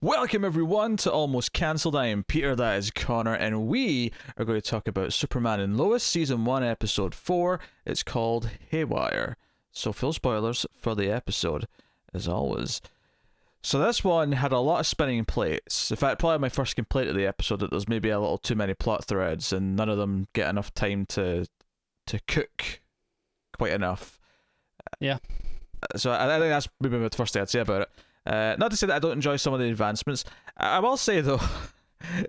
Welcome everyone to Almost Cancelled. I am Peter, that is Connor, and we are going to talk about Superman and Lois, Season 1, Episode 4. It's called Haywire. So full spoilers for the episode, as always. So this one had a lot of spinning plates. In fact, probably my first complaint of the episode, that there's maybe a little too many plot threads, and none of them get enough time to cook quite enough. Yeah. So I think that's maybe the first thing I'd say about it. Not to say that I don't enjoy some of the advancements. I will say, though,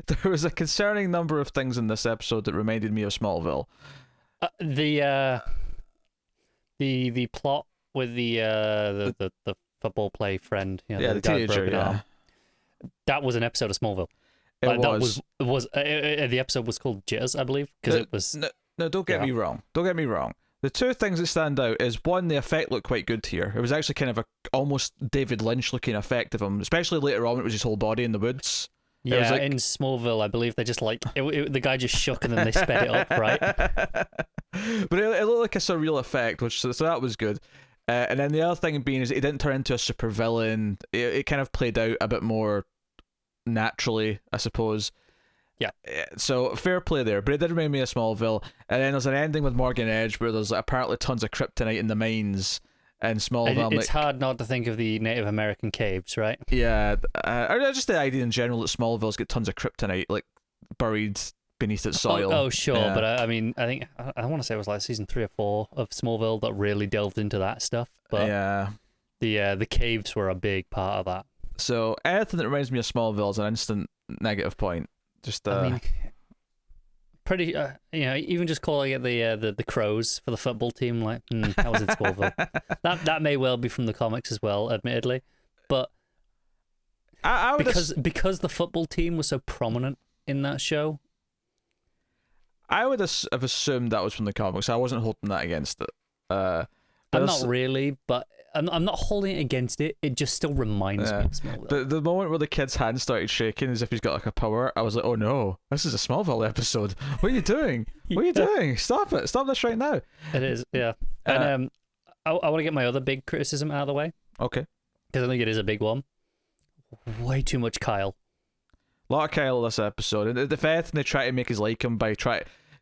there was a concerning number of things in this episode that reminded me of Smallville. The plot with the football play friend, the teenager, arm, that was an episode of Smallville. The episode was called Jitters, I believe, because it was. No, don't get me wrong. Don't get me wrong. The two things that stand out is, one, the effect looked quite good here. It was actually kind of a almost David Lynch looking effect of him, especially later on when it was his whole body in the woods. Yeah, like... in Smallville, I believe they just the guy just shook and then they sped it up, right? But it looked like a surreal effect, so that was good. And then the other thing being is it didn't turn into a supervillain. It kind of played out a bit more naturally, I suppose. Yeah. So fair play there, but it did remind me of Smallville. And then there's an ending with Morgan Edge where there's apparently tons of kryptonite in the mines in Smallville. It's hard not to think of the Native American caves, right? Yeah, or just the idea in general that Smallville's got tons of kryptonite buried beneath its soil. Oh sure, yeah. But I mean, I think I want to say it was like season 3 or 4 of Smallville that really delved into that stuff. But yeah, the caves were a big part of that. So anything that reminds me of Smallville is an instant negative point. Just I mean, pretty even just calling it the Crows for the football team, that was in Smallville. that may well be from the comics as well, admittedly, but I would because the football team was so prominent in that show, I would have assumed that was from the comics. I wasn't holding that against it. I'm not really, but I'm not holding it against it. It just still reminds me of Smallville. The moment where the kid's hand started shaking as if he's got a power, I was like, oh no, this is a Smallville episode. What are you doing? What are you doing? Stop it. Stop this right now. It is, yeah. And I want to get my other big criticism out of the way. Okay. Because I think it is a big one. Way too much Kyle. A lot of Kyle this episode. And the fact they try to make us like him by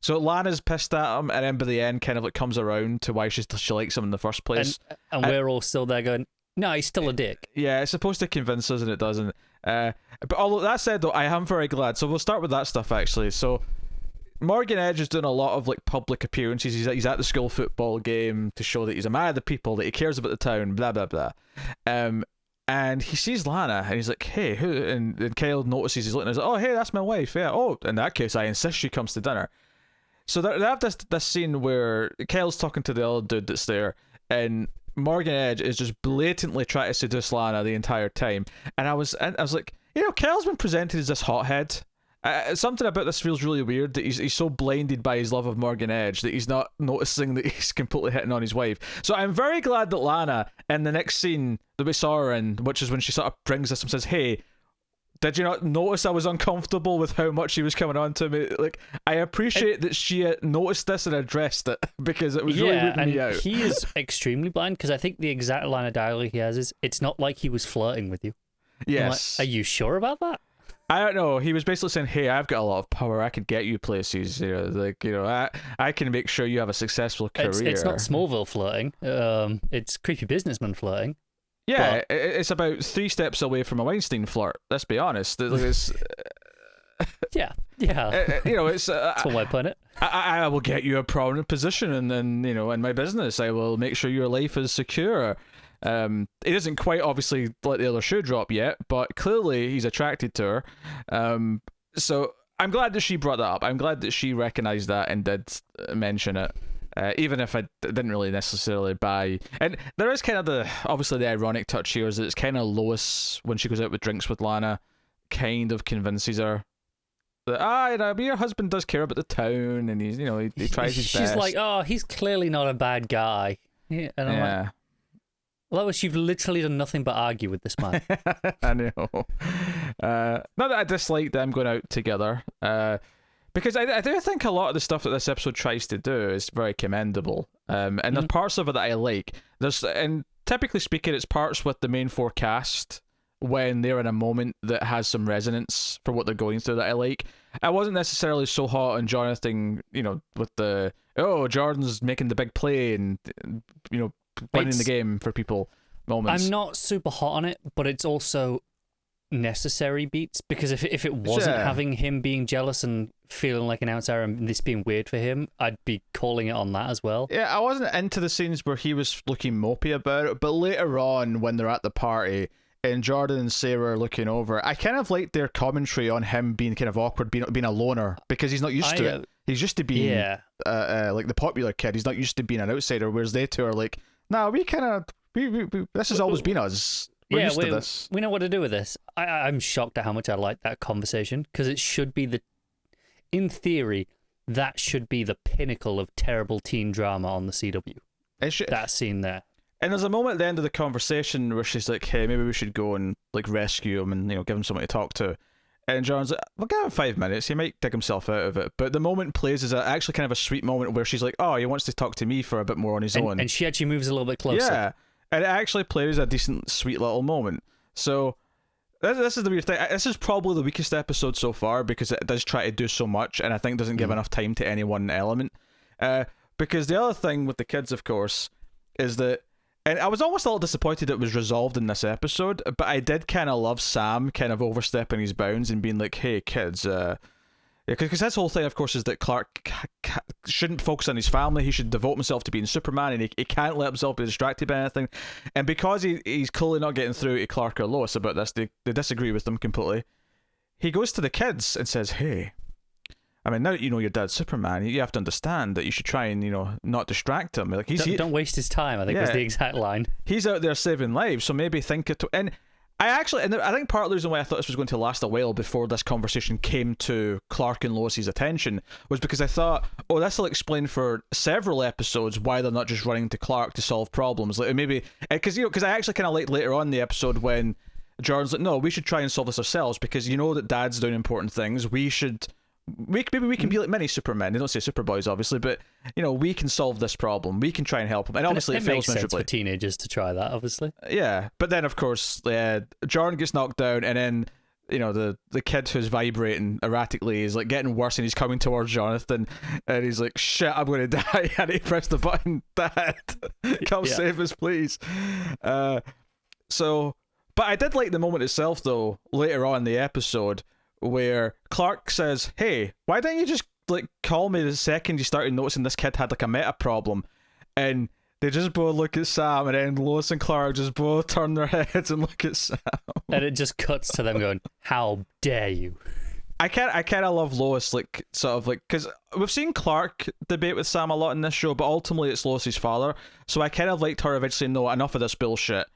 So Lana's pissed at him, and then by the end, kind of comes around to why she likes him in the first place. And we're all still there going, no, he's still a dick. Yeah, it's supposed to convince us, and it doesn't. But although that said, though, I am very glad. So we'll start with that stuff, actually. So Morgan Edge is doing a lot of public appearances. He's at the school football game to show that he's a man of the people, that he cares about the town, blah, blah, blah. And he sees Lana, and he's like, hey, who? And Kyle notices he's looking, and he's like, oh, hey, that's my wife. Yeah, oh, in that case, I insist she comes to dinner. So they have this scene where Kyle's talking to the other dude that's there, and Morgan Edge is just blatantly trying to seduce Lana the entire time. And I was like, Kyle's been presented as this hothead. Something about this feels really weird, that he's so blinded by his love of Morgan Edge that he's not noticing that he's completely hitting on his wife. So I'm very glad that Lana, in the next scene that we saw her in, which is when she sort of brings us and says, hey, did you not notice I was uncomfortable with how much she was coming on to me? I appreciate that she noticed this and addressed it, because it was really weirding me out. He is extremely blind, because I think the exact line of dialogue he has is, it's not like he was flirting with you. Yes. Are you sure about that? I don't know. He was basically saying, hey, I've got a lot of power. I can get you places. I can make sure you have a successful career. It's not Smallville flirting. It's creepy businessman flirting. Yeah, it's about 3 steps away from a Weinstein flirt. Let's be honest. It's, yeah. It's that's one way to put it. I will get you a prominent position, and then in my business, I will make sure your life is secure. It isn't quite obviously let the other shoe drop yet, but clearly he's attracted to her. So I'm glad that she brought that up. I'm glad that she recognized that and did mention it. Even if I didn't really necessarily buy, and there is kind of obviously the ironic touch here is that it's kind of Lois, when she goes out with drinks with Lana, kind of convinces her that your husband does care about the town, and he's he tries his best. She's like, oh, he's clearly not a bad guy. Yeah, and I'm like, Lois, you've literally done nothing but argue with this man. I know. Not that I dislike them going out together. Because I do think a lot of the stuff that this episode tries to do is very commendable. And there's parts of it that I like. And typically speaking, it's parts with the main 4 cast when they're in a moment that has some resonance for what they're going through that I like. I wasn't necessarily so hot on Jonathan, with the, Jordan's making the big play and, winning the game for people moments. I'm not super hot on it, but it's also necessary beats, because if it wasn't having him being jealous and feeling like an outsider and this being weird for him, I'd be calling it on that as well. Yeah, I wasn't into the scenes where he was looking mopey about it, but later on when they're at the party and Jordan and Sarah are looking over, I kind of liked their commentary on him being kind of awkward, being a loner, because he's not used to it. He's used to being like the popular kid. He's not used to being an outsider, whereas they two are like, nah, we kind of this has always been us. We're used to this. We know what to do with this. I'm shocked at how much I like that conversation, because it should be in theory, that should be the pinnacle of terrible teen drama on the CW. That scene there. And there's a moment at the end of the conversation where she's like, hey, maybe we should go and like rescue him and give him somebody to talk to. And John's like, well, give him 5 minutes. He might dig himself out of it. But the moment plays is actually kind of a sweet moment where she's like, oh, he wants to talk to me for a bit more on his own. And she actually moves a little bit closer. Yeah. And it actually plays a decent, sweet little moment. So this is the weird thing. This is probably the weakest episode so far, because it does try to do so much, and I think doesn't give enough time to any one element. Because the other thing with the kids, of course, is that, and I was almost a little disappointed it was resolved in this episode, but I did kind of love Sam kind of overstepping his bounds and being like, hey, kids, because his whole thing, of course, is that Clark shouldn't focus on his family. He should devote himself to being Superman, and he can't let himself be distracted by anything. And because he's clearly not getting through to Clark or Lois about this, they disagree with him completely. He goes to the kids and says, hey, I mean, now that you know your dad's Superman, you have to understand that you should try and, not distract him. Like don't waste his time, I think was the exact line. He's out there saving lives, so maybe think it... And I think part of the reason why I thought this was going to last a while before this conversation came to Clark and Lois's attention was because I thought, this will explain for several episodes why they're not just running to Clark to solve problems. Like maybe because I actually kind of liked later on in the episode when Jordan's like, no, we should try and solve this ourselves, because that Dad's doing important things. Maybe we can be like many Supermen. They don't say Superboys, obviously, but we can solve this problem. We can try and help him. And obviously, it fails makes miserably. Sense for teenagers to try that, obviously. Yeah, but then of course, Jordan gets knocked down, and then the kid who's vibrating erratically is like getting worse, and he's coming towards Jonathan, and he's like, "Shit, I'm going to die!" And he pressed the button. Dad, come save us, please. But I did like the moment itself, though. Later on in the episode, where Clark says, hey, why didn't you just call me the second you started noticing this kid had a meta problem? And they just both look at Sam, and then Lois and Clark just both turn their heads and look at Sam. And it just cuts to them going, how dare you? I kind of love Lois, because we've seen Clark debate with Sam a lot in this show, but ultimately it's Lois's father. So I kind of liked her eventually saying, no, enough of this bullshit.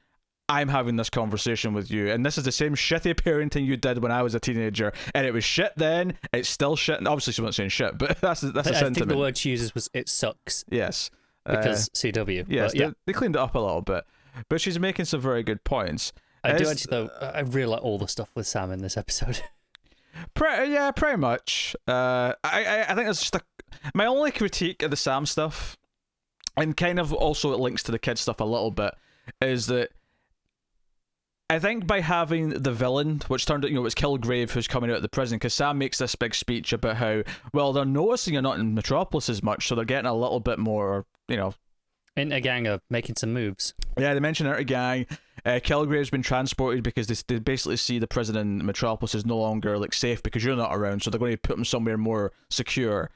I'm having this conversation with you, and this is the same shitty parenting you did when I was a teenager, and it was shit then, it's still shit, and obviously she wasn't saying shit, but that's the sentiment. I think the word she uses was, it sucks. Yes. Because CW. Yes, they cleaned it up a little bit, but she's making some very good points. I really like all the stuff with Sam in this episode. Pretty much. I think that's just my only critique of the Sam stuff, and kind of also it links to the kid stuff a little bit, is that I think by having the villain, which turned out, it's Kilgrave who's coming out of the prison, because Sam makes this big speech about how, well, they're noticing you're not in Metropolis as much, so they're getting a little bit more, in a gang of making some moves. Yeah, they mention our gang. Kilgrave's been transported because they basically see the prison in Metropolis is no longer safe because you're not around, so they're going to put him somewhere more secure.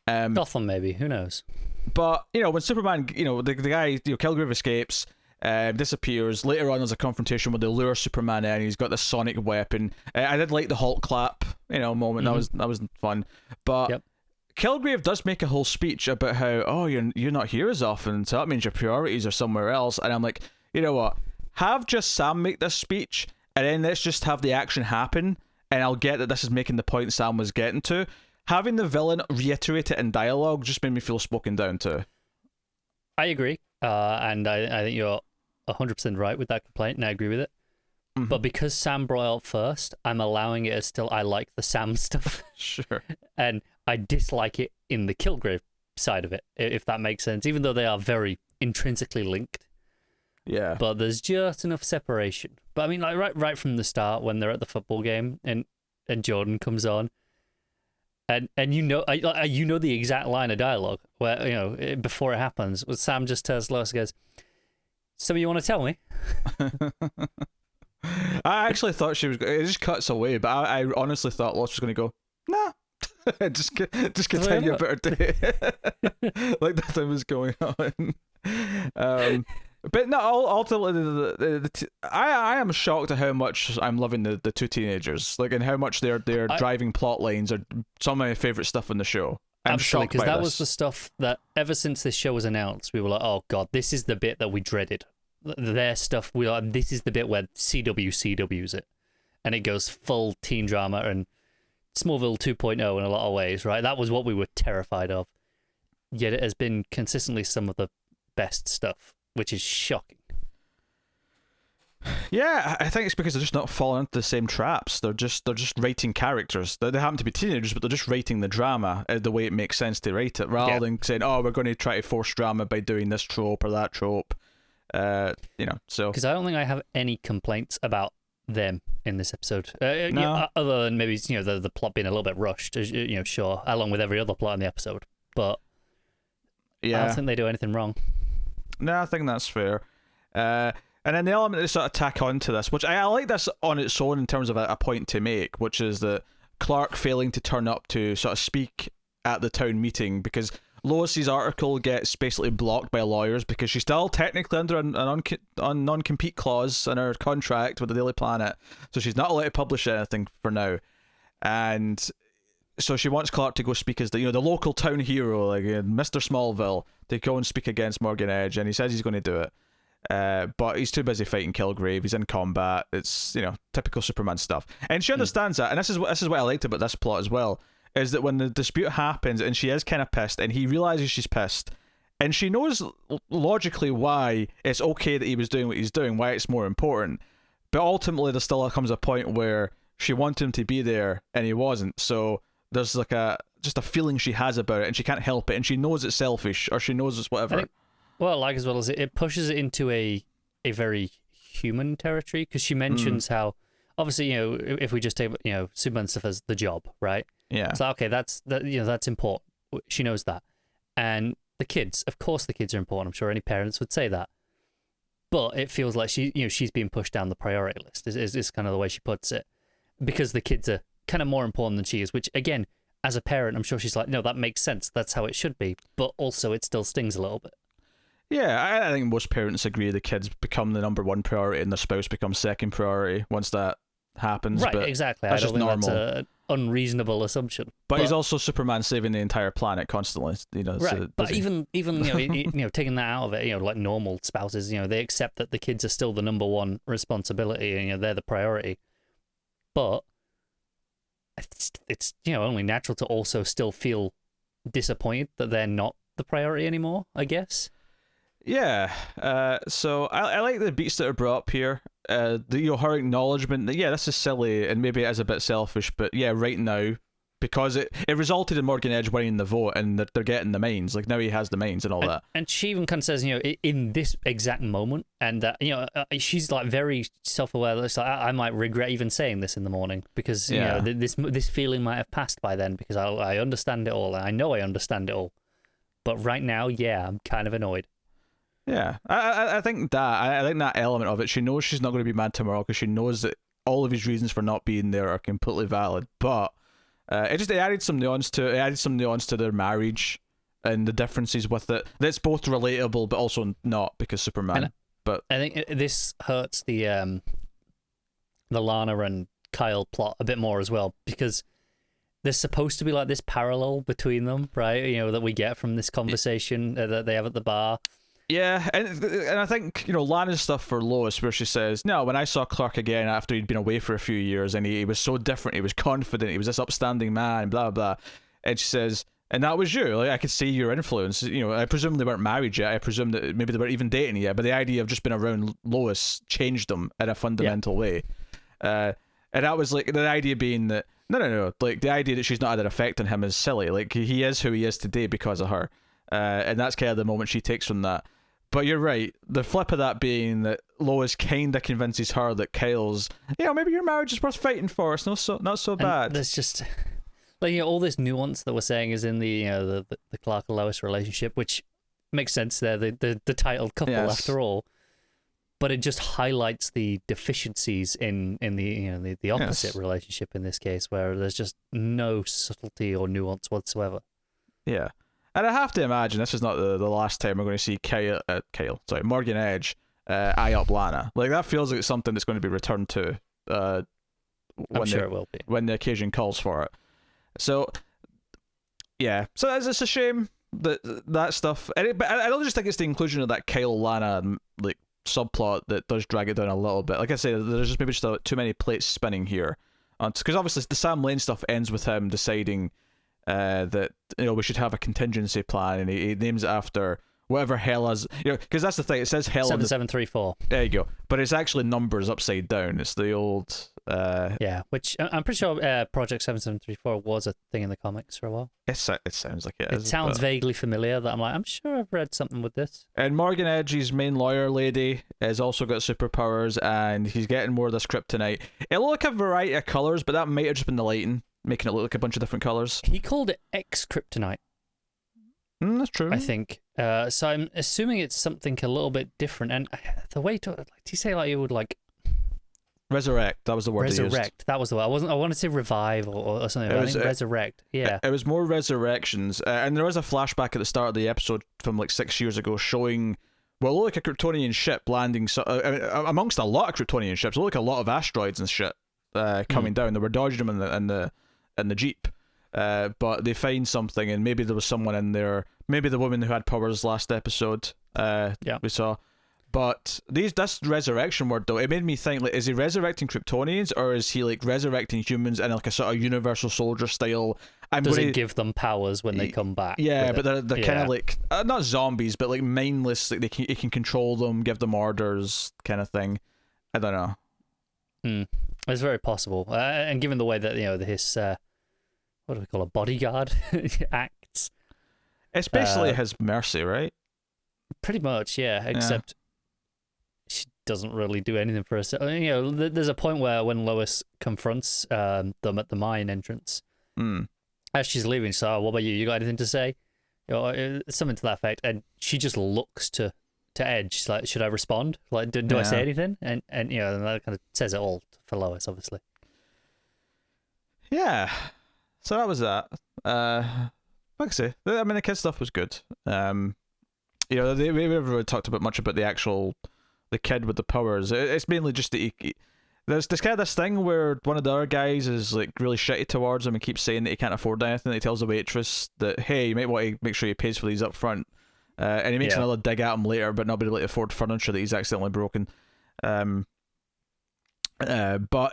Gotham, maybe, who knows? But, when Superman, the guy, Kilgrave escapes, disappears. Later on, there's a confrontation where they lure Superman in. He's got this sonic weapon. I did like the Hulk clap, moment. Mm-hmm. That was fun. But Kilgrave does make a whole speech about how, you're not here as often, so that means your priorities are somewhere else. And I'm like, you know what? Have just Sam make this speech, and then let's just have the action happen. And I'll get that this is making the point Sam was getting to. Having the villain reiterate it in dialogue just made me feel spoken down to. I agree, and I think you're 100% right with that complaint, and I agree with it. Mm-hmm. But because Sam brought out first, I'm allowing it as still I like the Sam stuff. Sure. And I dislike it in the Kilgrave side of it, if that makes sense, even though they are very intrinsically linked. Yeah. But there's just enough separation. But I mean, like right from the start when they're at the football game and Jordan comes on, and you know the exact line of dialogue where before it happens, where Sam just tells Lois, goes, "So you want to tell me?" I actually thought she was. It just cuts away, but I honestly thought Lois was going to go, nah. just continue about her day like nothing was going on. But no, ultimately, I am shocked at how much I'm loving the two teenagers, like, and how much their driving plot lines are some of my favorite stuff in the show. I'm absolutely, shocked because that this. was the stuff that ever since this show was announced, we were like, oh god, this is the bit that we dreaded. Their stuff, we like, this is the bit where CW's it, and it goes full teen drama and Smallville 2.0 in a lot of ways, right? That was what we were terrified of. Yet it has been consistently some of the best stuff, which is shocking. Yeah, I think it's because they're just not falling into the same traps. They're just writing characters. They happen to be teenagers, but they're just writing the drama the way it makes sense to write it, rather than saying, "Oh, we're going to try to force drama by doing this trope or that trope." So because I don't think I have any complaints about them in this episode, no. Other than maybe the plot being a little bit rushed, sure, along with every other plot in the episode. But yeah, I don't think they do anything wrong. No, I think that's fair. And then the element they sort of tack onto this, which I like this on its own in terms of a point to make, which is that Clark failing to turn up to sort of speak at the town meeting because Lois's article gets basically blocked by lawyers because she's still technically under a non-compete clause in her contract with the Daily Planet, so she's not allowed to publish anything for now. And so she wants Clark to go speak as the local town hero, like Mr. Smallville, to go and speak against Morgan Edge, and he says he's going to do it. But he's too busy fighting Kilgrave. He's in combat. It's typical Superman stuff, and she understands that. And this is what I liked about this plot as well, is that when the dispute happens and she is kind of pissed, and he realizes she's pissed, and she knows logically why it's okay that he was doing what he's doing, why it's more important. But ultimately, there still comes a point where she wanted him to be there and he wasn't. So there's like just a feeling she has about it, and she can't help it, and she knows it's selfish, or she knows it's whatever. As well as it pushes it into a very human territory, because she mentions how obviously if we just take Superman stuff as the job, right? Yeah. So okay, that's important. She knows that, and the kids, of course, the kids are important. I'm sure any parents would say that, but it feels like she's being pushed down the priority list. Is kind of the way she puts it, because the kids are kind of more important than she is. Which again, as a parent, I'm sure she's like, no, that makes sense. That's how it should be. But also, it still stings a little bit. Yeah, I think most parents agree the kids become the number one priority and the spouse becomes second priority once that happens. Right, but exactly. That's I don't just think normal. that's an unreasonable assumption. But he's also Superman saving the entire planet constantly. Right, so but even taking that out of it, like normal spouses, they accept that the kids are still the number one responsibility, and they're the priority. But it's only natural to also still feel disappointed that they're not the priority anymore, I guess. Yeah, so I like the beats that are brought up here. Her acknowledgement that this is silly and maybe it is a bit selfish, but right now, because it resulted in Morgan Edge winning the vote and they're getting the mines. Like now he has the mines and all that. And she even kind of says, in this exact moment, and that she's like very self-aware. That it's like I might regret even saying this in the morning because this feeling might have passed by then because I understand it all. I know I understand it all, but right now, I'm kind of annoyed. Yeah, I think that element of it, she knows she's not going to be mad tomorrow because she knows that all of his reasons for not being there are completely valid. But it added some nuance to their marriage and the differences with it. That's both relatable but also not because Superman. But I think this hurts the Lana and Kyle plot a bit more as well because there's supposed to be like this parallel between them, right? That we get from this conversation that they have at the bar. Yeah, and I think, Lana's stuff for Lois where she says, no, when I saw Clark again after he'd been away for a few years and he was so different, he was confident, he was this upstanding man, blah, blah. And she says, and that was you. Like, I could see your influence. I presume they weren't married yet. I presume that maybe they weren't even dating yet, but the idea of just being around Lois changed them in a fundamental way. And that was like, the idea being that, no, like the idea that she's not had an effect on him is silly. Like, he is who he is today because of her. And that's kind of the moment she takes from that. But you're right. The flip of that being that Lois kind of convinces her that Kyle's, maybe your marriage is worth fighting for. It's not so bad. There's just like all this nuance that we're saying is in the the Clark and Lois relationship, which makes sense. They're the titled couple after all. But it just highlights the deficiencies in the opposite relationship in this case, where there's just no subtlety or nuance whatsoever. Yeah. And I have to imagine this is not the last time we're going to see Morgan Edge eye up Lana. Like, that feels like something that's going to be returned to. I'm sure it will be. When the occasion calls for it. So, yeah. So it's a shame that stuff. But I don't just think it's the inclusion of that Kyle Lana like subplot that does drag it down a little bit. Like I say, there's just maybe too many plates spinning here, because obviously the Sam Lane stuff ends with him deciding that we should have a contingency plan, and he names it after whatever Hela's, because that's the thing, it says Hela 7734. There you go, but it's actually numbers upside down. It's the old which I'm pretty sure Project 7734 was a thing in the comics for a while. It sounds like it is. It sounds vaguely familiar, that I'm sure I've read something with this. And Morgan Edge's main lawyer lady has also got superpowers, and he's getting more of this kryptonite. It looked like a variety of colours, but that might have just been the lighting making it look like a bunch of different colours. He called it X-Kryptonite. That's true. I think. So I'm assuming it's something a little bit different. And the way to, like, do you say like it would like resurrect? That was the word. Resurrect. That was the word. I want to say revive or something. I think resurrect. Yeah. It was more resurrections, and there was a flashback at the start of the episode from like 6 years ago showing like a Kryptonian ship landing. Amongst a lot of Kryptonian ships, like a lot of asteroids and shit coming down. They were dodging them in the jeep. But they find something, and maybe there was someone in there. Maybe the woman who had powers last episode. We saw. But this resurrection word though, it made me think, like, is he resurrecting Kryptonians, or is he like resurrecting humans in like a sort of Universal Soldier style? Does it give them powers when they come back? Yeah, but they're kind of like not zombies, but like mindless. Like he can control them, give them orders, kind of thing. I don't know. It's very possible, and given the way that his what do we call a bodyguard acts, it's basically his mercy, right? Pretty much, yeah. Except she doesn't really do anything for herself. There's a point where when Lois confronts them at the mine entrance, as she's leaving, so what about you? You got anything to say? Something to that effect, and she just looks to Edge. She's like, should I respond? Like, do I say anything? And and that kind of says it all for Lois, obviously. Yeah. So that was that. Like I say, I mean, the kid stuff was good. We never really talked about much about the kid with the powers. It's mainly just that there's this thing where one of the other guys is like really shitty towards him and keeps saying that he can't afford anything. He tells the waitress that, hey, you might want to make sure he pays for these up front. And he makes another dig at him later, but not being able to afford furniture that he's accidentally broken. But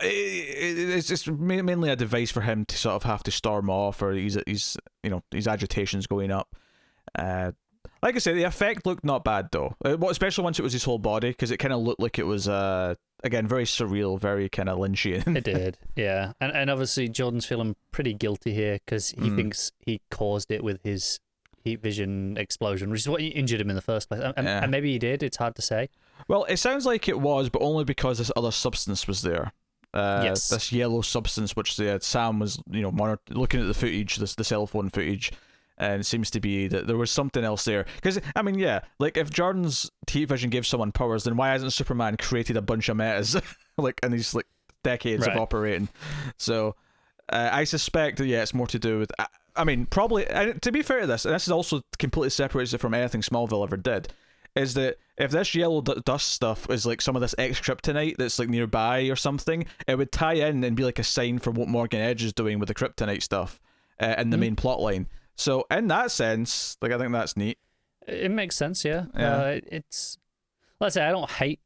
it's just mainly a device for him to sort of have to storm off, or his agitation's going up. Like I say, the effect looked not bad though, especially once it was his whole body, because it kind of looked like it was again very surreal, very kind of Lynchian. It did, yeah. And obviously Jordan's feeling pretty guilty here because he thinks he caused it with his heat vision explosion, which is what injured him in the first place. And maybe he did. It's hard to say. Well, it sounds like it was, but only because this other substance was there. Yes. This yellow substance, which Sam was, looking at the footage, the cell phone footage, and it seems to be that there was something else there. Because, I mean, like, if Jordan's heat vision gave someone powers, then why hasn't Superman created a bunch of metas, like, in these, like, decades of operating? So, I suspect that, it's more to do with... I mean, probably... to be fair to this, and this is also completely separates it from anything Smallville ever did, is that if this yellow dust stuff is like some of this X-Kryptonite that's like nearby or something, it would tie in and be like a sign for what Morgan Edge is doing with the Kryptonite stuff in the main plot line. So in that sense, like, I think that's neat. It makes sense, yeah. It's... Let's say I don't hate...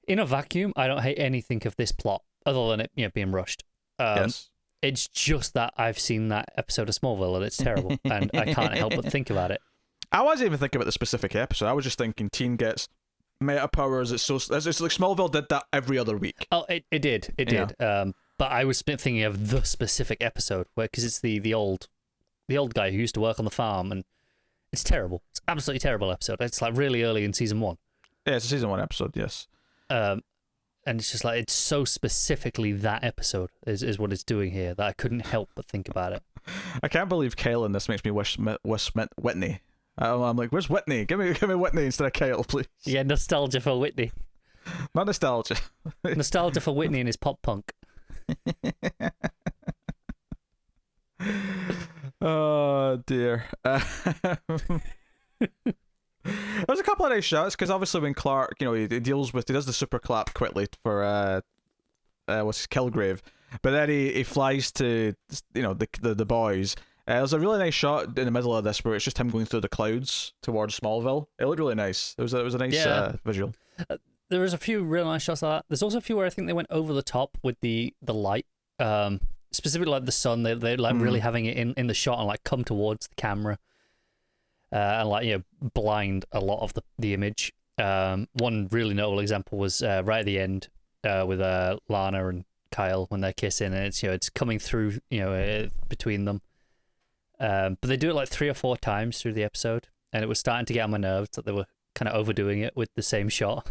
In a vacuum, I don't hate anything of this plot, other than it being rushed. Yes. It's just that I've seen that episode of Smallville and it's terrible, and I can't help but think about it. I wasn't even thinking about the specific episode. I was just thinking teen gets meta powers. It's like Smallville did that every other week. Oh, it did. But I was thinking of the specific episode because it's the old guy who used to work on the farm, and It's terrible. It's absolutely terrible episode. It's like really early in season 1. Yeah, it's a season 1 episode, yes. And it's just like, it's so specifically that episode is what it's doing here that I couldn't help but think about it. I can't believe Kyle in this makes me wish Whitney. I'm like, where's Whitney? Give me Whitney instead of Kyle, please. Yeah, nostalgia for Whitney. Not nostalgia. Nostalgia for Whitney and his pop punk. Oh dear. There's a couple of nice shots because obviously when Clark, he does the super clap quickly for Kilgrave, but then he flies to the boys. There's a really nice shot in the middle of this where it's just him going through the clouds towards Smallville. It looked really nice. It was a nice visual. There was a few real nice shots like that. There's also a few where I think they went over the top with the light. Specifically like the sun, they like really having it in the shot and like come towards the camera, and like blind a lot of the image. One really notable example was right at the end with Lana and Kyle when they're kissing, and it's coming through between them. But they do it like 3 or 4 times through the episode, and it was starting to get on my nerves that they were kind of overdoing it with the same shot.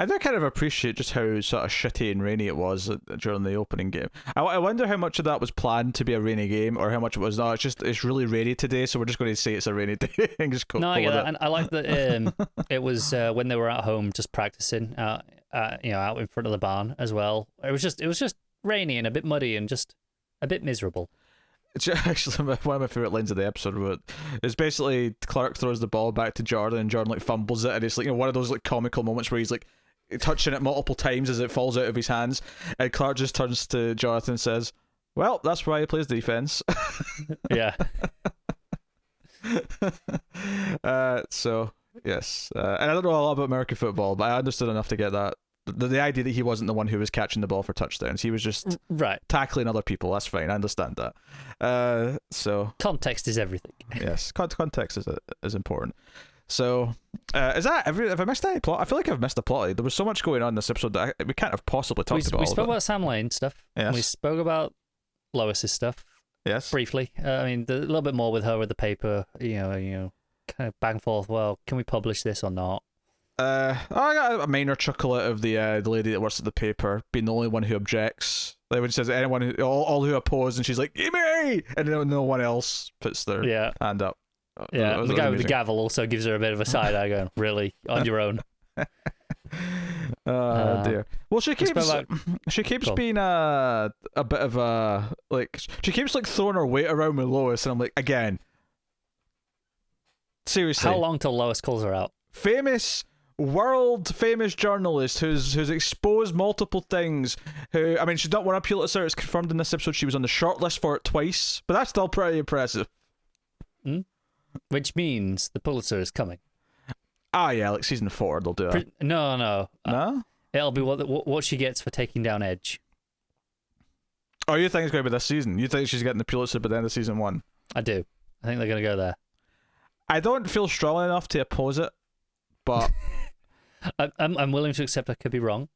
I do kind of appreciate just how sort of shitty and rainy it was during the opening game. I wonder how much of that was planned to be a rainy game, or how much it was not. It's really rainy today, so we're just going to say it's a rainy day and just go. No, I get that, and I like that. It was when they were at home just practicing, out in front of the barn as well. It was just rainy and a bit muddy and just a bit miserable. It's actually one of my favorite lines of the episode. It's basically Clark throws the ball back to Jordan, and Jordan like fumbles it, and it's like one of those like comical moments where he's like touching it multiple times as it falls out of his hands, and Clark just turns to Jonathan and says, "Well, that's why he plays defense." Yeah. So yes, and I don't know a lot about American football, but I understood enough to get that. The idea that he wasn't the one who was catching the ball for touchdowns, he was just tackling other people. That's fine, I understand that. So context is everything. Yes, context is important. So, is that have I missed any plot? I feel like I've missed a plot. There was so much going on in this episode that we can't have possibly talked about. We spoke about Sam Lane stuff. Yes. We spoke about Lois's stuff. Yes. Briefly. I mean, a little bit more with her with the paper. Kind of back and forth. Well, can we publish this or not? I got a minor chuckle out of the lady that works at the paper being the only one who objects. Like when she says anyone all who oppose, and she's like, "Me!" and then no one else puts their hand up. Yeah, the guy with the gavel also gives her a bit of a side eye going, "Really? On your own?" Dear. Well, she keeps being a bit of a she keeps like throwing her weight around with Lois, and I'm like, again, seriously, how long till Lois calls her out? World famous journalist who's exposed multiple things. Who, I mean, she's not won a Pulitzer. It's confirmed in this episode. She was on the shortlist for it twice, but that's still pretty impressive. Which means the Pulitzer is coming. Yeah, like season 4 they'll do it. No. No? It'll be what she gets for taking down Edge. Oh, you think it's going to be this season? You think she's getting the Pulitzer by the end of season 1? I do. I think they're going to go there. I don't feel strongly enough to oppose it, but I'm willing to accept I could be wrong,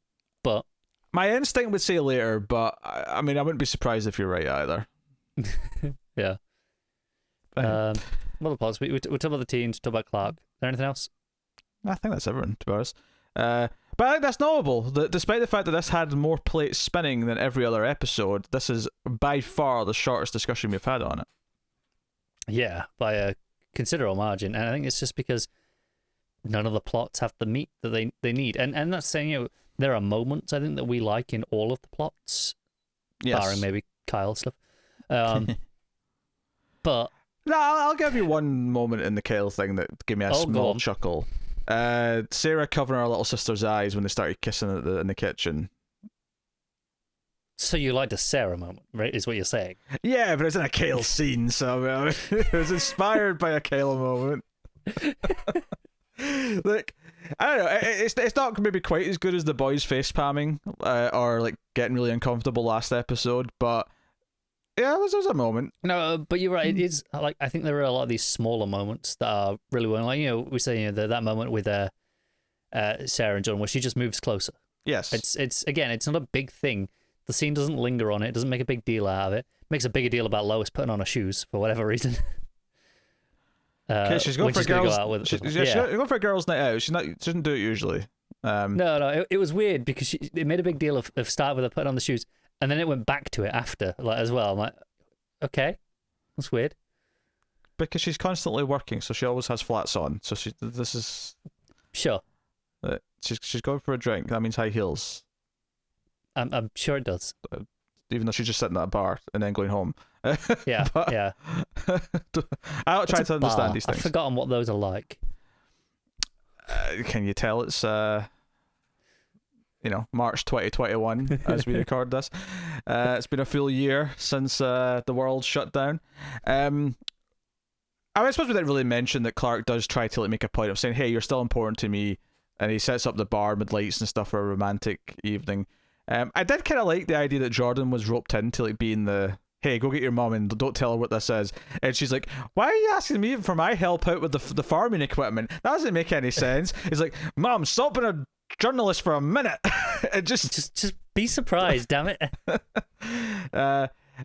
but my instinct would say later. But I mean, I wouldn't be surprised if you're right either. Yeah. Well, pause. We talk about the teens. Talk about Clark. Is there anything else? I think that's everyone, to be honest. But I think that's notable. That despite the fact that this had more plates spinning than every other episode, this is by far the shortest discussion we've had on it. Yeah, by a considerable margin, and I think it's just because none of the plots have the meat that they need, and that's saying there are moments I think that we like in all of the plots, barring maybe Kyle stuff. But no, I'll give you one moment in the Kyle thing that gave me a small chuckle. Sarah covering her little sister's eyes when they started kissing in the kitchen. So you liked a Sarah moment, right? Is what you're saying? Yeah, but it's in a Kale scene, so I mean, it was inspired by a Kale moment. Like, I don't know, it's not maybe quite as good as the boys face palming or like getting really uncomfortable last episode, but yeah, it was a moment. No, but you're right. It is like I think there are a lot of these smaller moments that are really well. Like we say that moment with Sarah and John where she just moves closer. Yes, it's again, it's not a big thing. The scene doesn't linger on it. It doesn't make a big deal out of it. It makes a bigger deal about Lois putting on her shoes for whatever reason. Okay, she's going for a girls. She's going for a girls' night out. She doesn't do it usually. No, it was weird because they made a big deal of starting with her putting on the shoes, and then it went back to it after, like as well. I'm like, okay, that's weird. Because she's constantly working, so she always has flats on. So this is sure. She's going for a drink. That means high heels. I'm sure it does. Even though she's just sitting at a bar and then going home. Yeah, yeah. I'll try to understand these things. I've forgotten what those are like. Can you tell it's March 2021 as we record this? It's been a full year since the world shut down. I suppose we didn't really mention that Clark does try to make a point of saying, hey, you're still important to me, and he sets up the bar with lights and stuff for a romantic evening. I did kind of like the idea that Jordan was roped in to being the, hey, go get your mom and don't tell her what this is. And she's like, why are you asking me for my help out with the farming equipment? That doesn't make any sense. He's like, Mom, stop being a journalist for a minute. And just be surprised, damn it.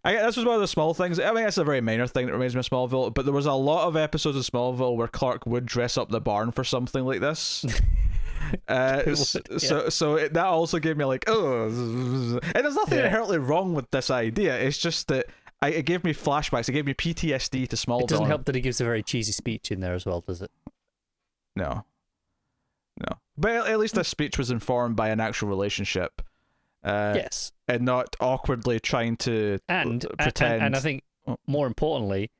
This was one of the small things. I mean, it's a very minor thing that reminds me of Smallville, but there was a lot of episodes of Smallville where Clark would dress up the barn for something like this. So that also gave me like, oh, and there's nothing inherently wrong with this idea. It's just that it gave me flashbacks. It gave me PTSD to Smallville. It doesn't help that he gives a very cheesy speech in there as well, does it? No. But at least this speech was informed by an actual relationship. Yes. And not awkwardly trying to pretend. And I think, more importantly,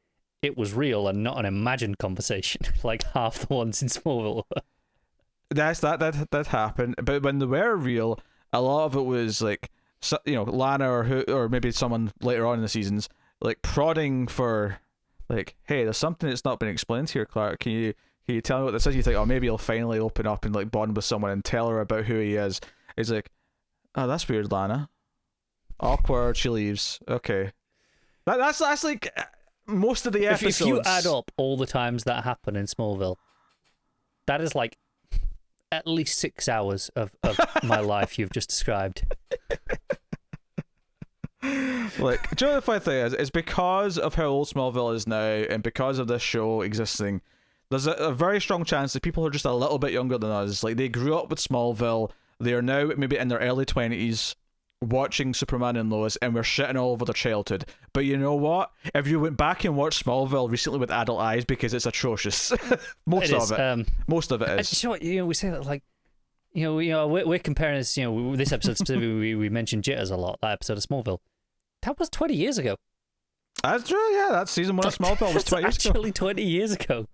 it was real and not an imagined conversation, like half the ones in Smallville. That happened, but when they were real, a lot of it was like, Lana or maybe someone later on in the seasons, like prodding for, like, hey, there's something that's not been explained here, Clark. Can you tell me what this is? You think, oh, maybe he'll finally open up and like bond with someone and tell her about who he is. He's like, oh, that's weird, Lana. Awkward. She leaves. Okay, that's like most of the episodes. If you add up all the times that happen in Smallville, that is like at least 6 hours of my life you've just described. Like, do you know the funny thing is? It's because of how old Smallville is now, and because of this show existing, there's a very strong chance that people who are just a little bit younger than us, like they grew up with Smallville, they are now maybe in their early 20s watching Superman and Lois, and we're shitting all over their childhood. But you know what? If you went back and watched Smallville recently with adult eyes, because it's atrocious. Most of it is. Sure, we say that like, we're comparing this. This episode specifically, we mentioned Jitters a lot. That episode of Smallville, that was 20 years ago. That's true. Yeah, that season 1 of Smallville was 20 years ago. Actually, 20 years ago.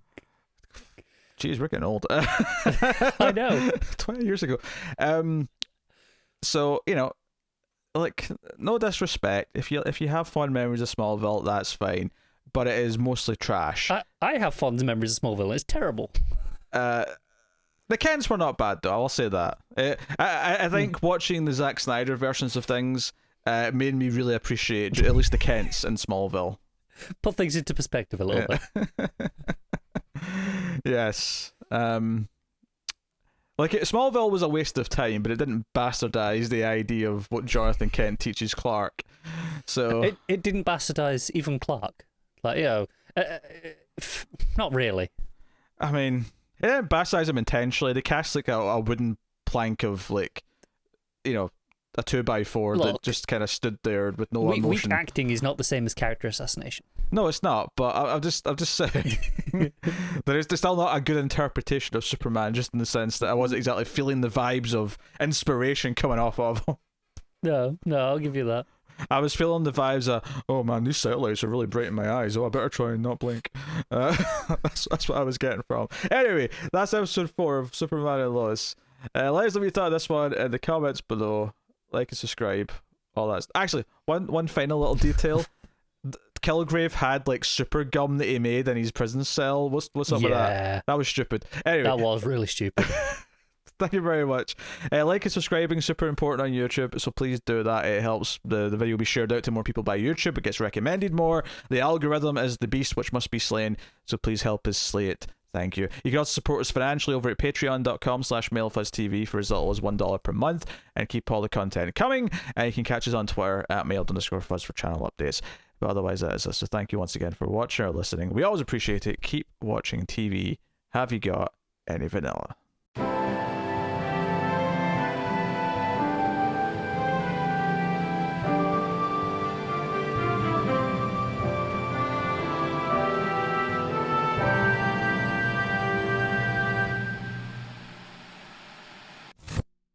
Jeez, we're getting old. I know. 20 years ago. So, like, no disrespect. If you have fond memories of Smallville, that's fine. But it is mostly trash. I have fond memories of Smallville. It's terrible. The Kents were not bad, though. I'll say that. I think watching the Zack Snyder versions of things made me really appreciate at least the Kents in Smallville. Put things into perspective a little bit. Yes. Like, Smallville was a waste of time, but it didn't bastardize the idea of what Jonathan Kent teaches Clark. So it didn't bastardize even Clark. Like, not really. I mean, it didn't bastardize him intentionally. They cast like a wooden plank of like, a 2x4 that just kind of stood there with no emotion. Weak acting is not the same as character assassination. No, it's not. But I'm just saying, there's still not a good interpretation of Superman, just in the sense that I wasn't exactly feeling the vibes of inspiration coming off of him. No, I'll give you that. I was feeling the vibes of, oh man, these satellites are really bright in my eyes. Oh, I better try and not blink. That's what I was getting from. Anyway, that's episode 4 of Superman and Lois. Let us know what you thought of this one in the comments below. Like and subscribe. All that. Actually, one final little detail. Kilgrave had like super gum that he made in his prison cell. What's up with that? That was stupid. Anyway, that was really stupid. Thank you very much. Like and subscribing super important on YouTube, so please do that. It helps the video be shared out to more people by YouTube. It gets recommended more. The algorithm is the beast which must be slain, so please help us slay it. Thank you. You can also support us financially over at patreon.com/MailFuzzTV for as little as $1 per month and keep all the content coming. And you can catch us on Twitter at mailed_fuzz for channel updates. But otherwise, that is us. So thank you once again for watching or listening. We always appreciate it. Keep watching TV. Have you got any vanilla?